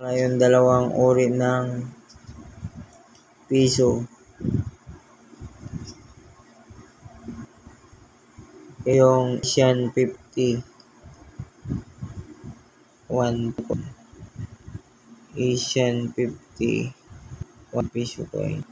Yung dalawang uri ng piso. Yung Asian 50. 1 Asian 50. 1 piso coin.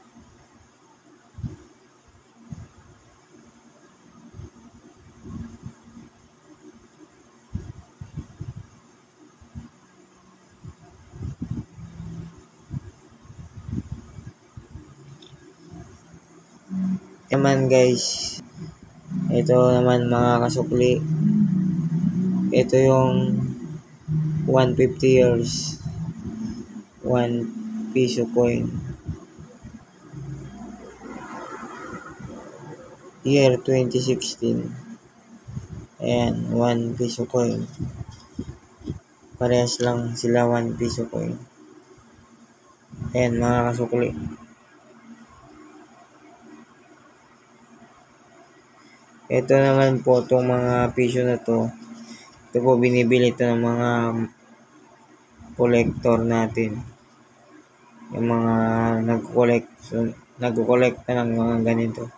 Naman guys, ito naman mga kasukli, ito yung 150 years 1 piso coin, year 2016. Ayan, 1 piso coin, parehas lang sila 1 piso coin. Ayan mga kasukli. Ito naman po, itong mga piso na to, ito po binibili ito ng mga collector natin. Yung mga nagko-collect na ng mga ganito.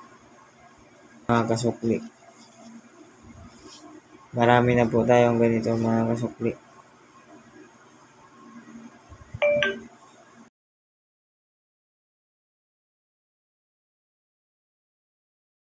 Mga kasukli. Marami na po tayong ganito mga kasukli.